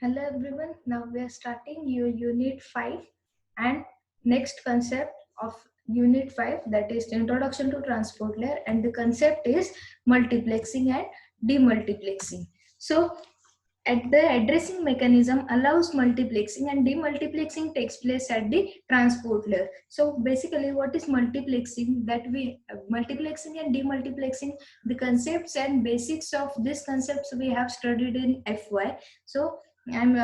Hello everyone, now we are starting your unit 5 and next concept of unit 5, that is introduction to transport layer, and the concept is multiplexing and demultiplexing. So at the addressing mechanism allows multiplexing and demultiplexing takes place at the transport layer. So basically what is multiplexing, multiplexing and demultiplexing, the concepts and basics of these concepts we have studied in FY. So I'm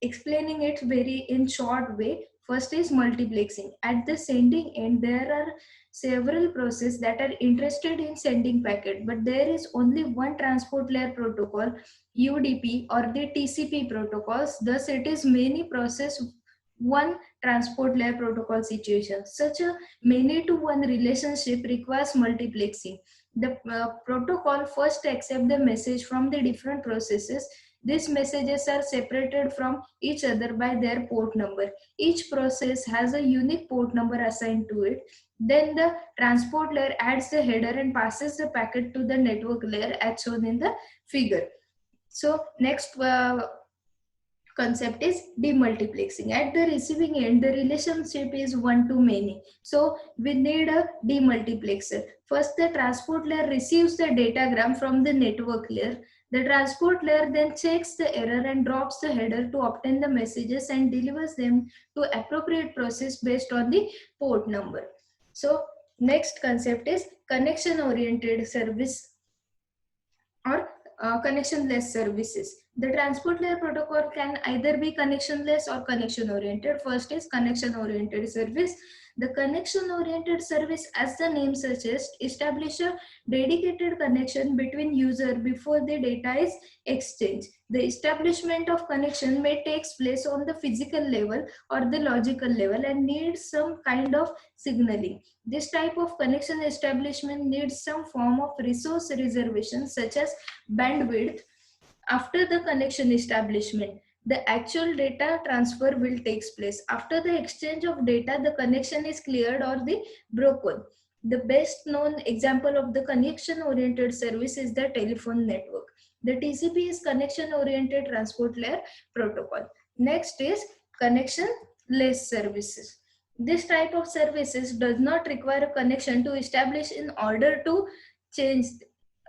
explaining it very in short way. First is multiplexing. At the sending end there are several processes that are interested in sending packet, but there is only one transport layer protocol, UDP or the TCP protocols. Thus, it is many process one transport layer protocol situation. Such a many to one relationship requires multiplexing. The protocol first accept the message from the different processes. These messages are separated from each other by their port number. Each process has a unique port number assigned to it. Then the transport layer adds the header and passes the packet to the network layer as shown in the figure. So next concept is demultiplexing. At the receiving end, the relationship is one to many. So we need a demultiplexer. First, the transport layer receives the datagram from the network layer. The transport layer then checks the error and drops the header to obtain the messages and delivers them to appropriate process based on the port number. So next concept is connection oriented service or connectionless services. The transport layer protocol can either be connectionless or connection oriented. First is connection oriented service. The connection oriented service, as the name suggests, establish a dedicated connection between user before the data is exchanged. The establishment of connection may take place on the physical level or the logical level and needs some kind of signaling. This type of connection establishment needs some form of resource reservation such as bandwidth. After the connection establishment, the actual data transfer will take place. After the exchange of data, the connection is cleared or the broken. The best known example of the connection oriented service is the telephone network. The TCP is connection oriented transport layer protocol. Next is connectionless services. This type of services does not require a connection to establish in order to change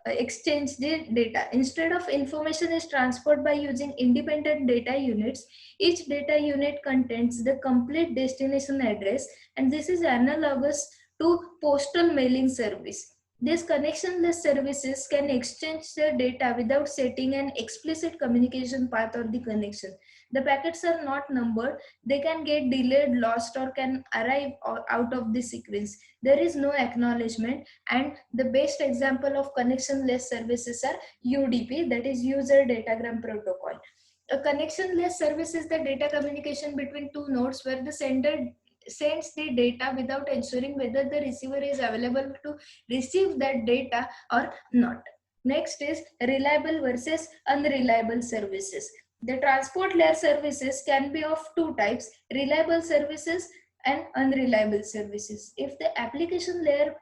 exchange the data. Instead of information is transferred by using independent data units. Each data unit contains the complete destination address, and this is analogous to postal mailing service. These connectionless services can exchange the data without setting an explicit communication path or the connection. The packets are not numbered. They can get delayed, lost, or can arrive out of the sequence. There is no acknowledgement, and the best example of connectionless services are UDP, that is User Datagram Protocol. A connectionless service is the data communication between two nodes where the sender sends the data without ensuring whether the receiver is available to receive that data or not. Next is reliable versus unreliable services. The transport layer services can be of two types: reliable services and unreliable services. If the application layer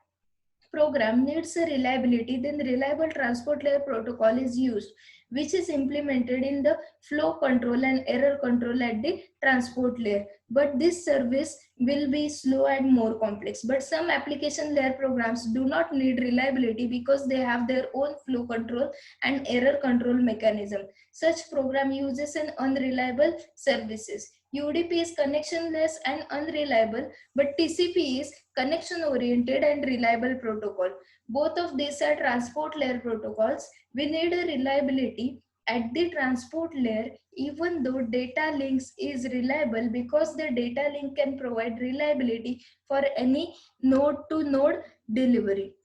program needs a reliability, then reliable transport layer protocol is used, which is implemented in the flow control and error control at the transport layer. But this service will be slow and more complex. But some application layer programs do not need reliability because they have their own flow control and error control mechanism. Such program uses an unreliable services. UDP is connectionless and unreliable, but TCP is connection oriented and reliable protocol. Both of these are transport layer protocols. We need a reliability at the transport layer, even though data links is reliable, because the data link can provide reliability for any node to node delivery.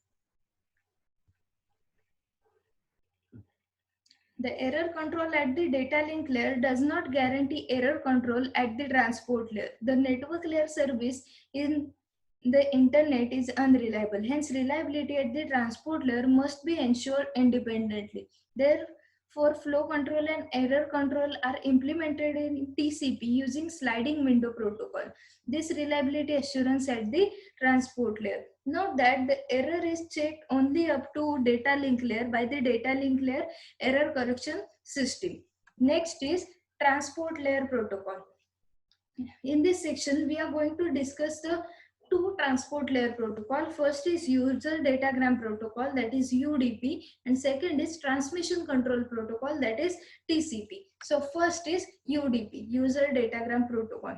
The error control at the data link layer does not guarantee error control at the transport layer. The network layer service in the internet is unreliable. Hence, reliability at the transport layer must be ensured independently. Therefore, flow control and error control are implemented in TCP using sliding window protocol. This reliability assurance at the transport layer. Note that the error is checked only up to data link layer by the data link layer error correction system. Next is transport layer protocol. In this section, we are going to discuss the two transport layer protocol. First is user datagram protocol, that is UDP, and second is transmission control protocol, that is TCP. So first is UDP, user datagram protocol.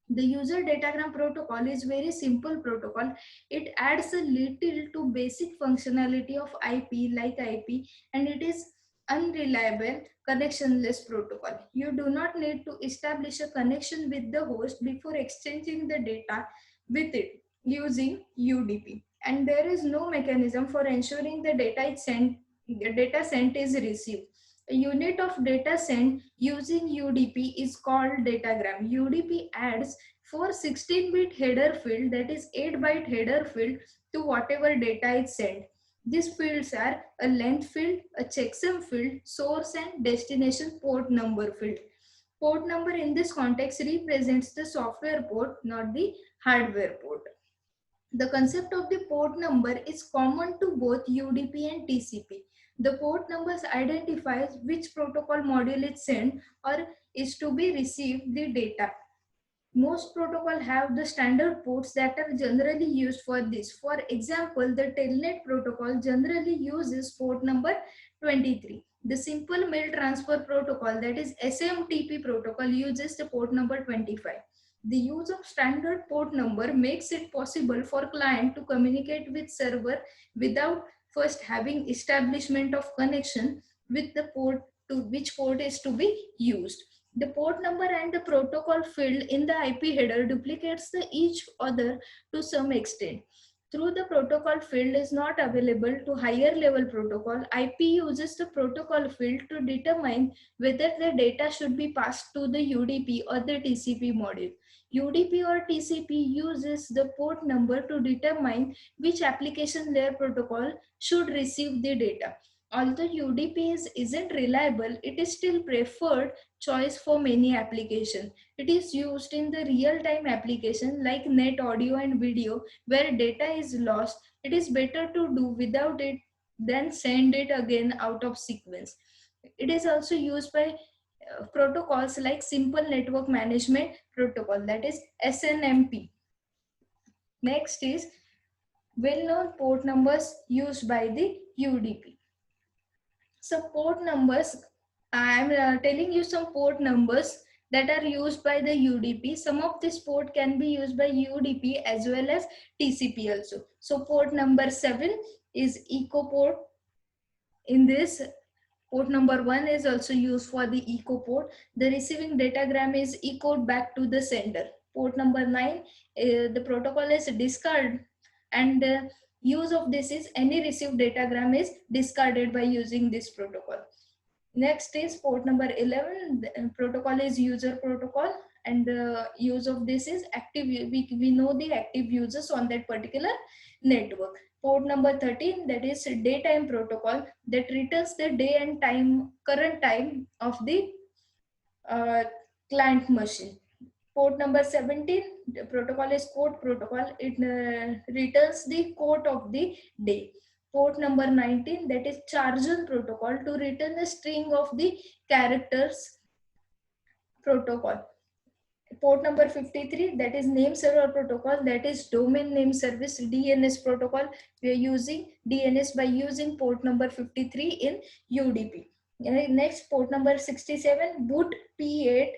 The user datagram protocol is very simple protocol. It adds a little to basic functionality of IP like IP, and it is unreliable connectionless protocol. You do not need to establish a connection with the host before exchanging the data with it using UDP. And there is no mechanism for ensuring the data sent is received. A unit of data sent using UDP is called datagram. UDP adds 416-bit header field, that is 8-byte header field, to whatever data is sent. These fields are a length field, a checksum field, source and destination port number field. Port number in this context represents the software port, not the hardware port. The concept of the port number is common to both UDP and TCP. The port numbers identifies which protocol module is sent or is to be received the data. Most protocols have the standard ports that are generally used for this. For example, the Telnet protocol generally uses port number 23. The simple mail transfer protocol, that is SMTP protocol, uses the port number 25. The use of standard port number makes it possible for client to communicate with server without first having establishment of connection with the port to which port is to be used. The port number and the protocol field in the IP header duplicates the each other to some extent. Through the protocol field is not available to higher level protocol, IP uses the protocol field to determine whether the data should be passed to the UDP or the TCP module. UDP or TCP uses the port number to determine which application layer protocol should receive the data. Although UDP isn't reliable, it is still preferred choice for many applications. It is used in the real-time application like net audio and video where data is lost. It is better to do without it than send it again out of sequence. It is also used by protocols like simple network management protocol, that is SNMP. Next is well-known port numbers used by the UDP. So port numbers, I am telling you some port numbers that are used by the UDP. Some of this port can be used by UDP as well as TCP also. So port number 7 is echo port. In this, port number 1 is also used for the echo port. The receiving datagram is echoed back to the sender. Port number 9, the protocol is discard, and use of this is any received datagram is discarded by using this protocol. Next is port number 11. The protocol is user protocol, and the use of this is active. We know the active users on that particular network. Port number 13, that is daytime protocol, that returns the day and time, current time of the uh, client machine. Port number 17, the protocol is code protocol. It returns the code of the day. Port number 19, that is chargen protocol, to return a string of the characters protocol. Port number 53, that is name server protocol, that is domain name service, DNS protocol. We are using DNS by using port number 53 in UDP. Next, port number 67, boot P8.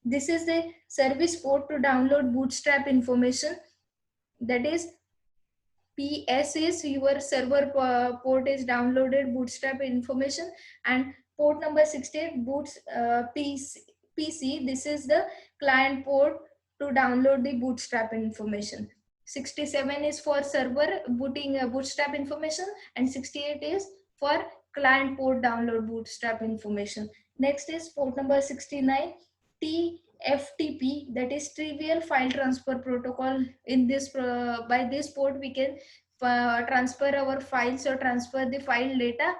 This is the service port to download bootstrap information. That is PS is your server port is downloaded bootstrap information, and port number 68 boots PC. This is the client port to download the bootstrap information. 67 is for server booting bootstrap information, and 68 is for client port download bootstrap information. Next is port number 69, TFTP, that is trivial file transfer protocol. In this by this port we can transfer our files or transfer the file data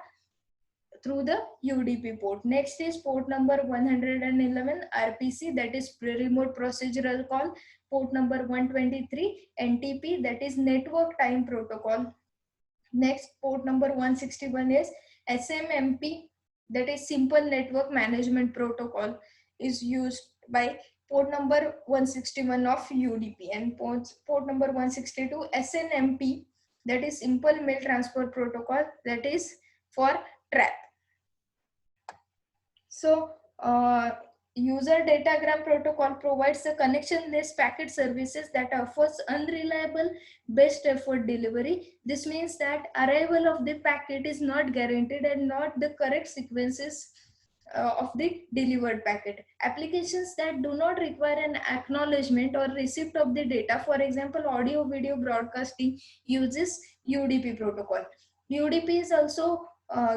through the UDP port. Next is port number 111, RPC, that is remote procedural call. Port number 123, NTP, that is network time protocol. Next, port number 161 is SMMP, that is simple network management protocol, is used by port number 161 of UDP, and port number 162 SNMP, that is simple mail transfer protocol, that is for trap. So user datagram protocol provides the connectionless packet services that offers unreliable best effort delivery. This means that arrival of the packet is not guaranteed and not the correct sequences of the delivered packet. Applications that do not require an acknowledgement or receipt of the data, for example audio video broadcasting, uses UDP protocol. UDP is also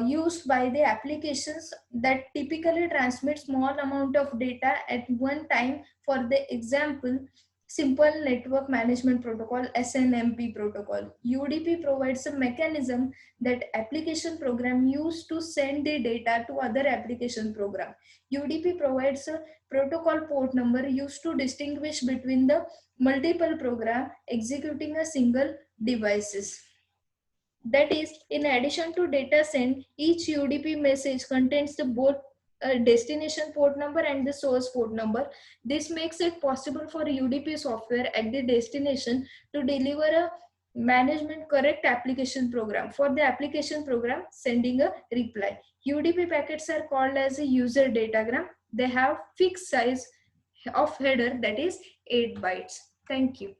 used by the applications that typically transmit small amount of data at one time. For the example, simple network management protocol, SNMP protocol. UDP provides a mechanism that application program use to send the data to other application program. UDP provides a protocol port number used to distinguish between the multiple program executing a single devices. That is, in addition to data sent, each UDP message contains the both destination port number and the source port number. This makes it possible for UDP software at the destination to deliver a management correct application program for the application program sending a reply. UDP packets are called as a user datagram. They have fixed size of header, that is 8 bytes. Thank you.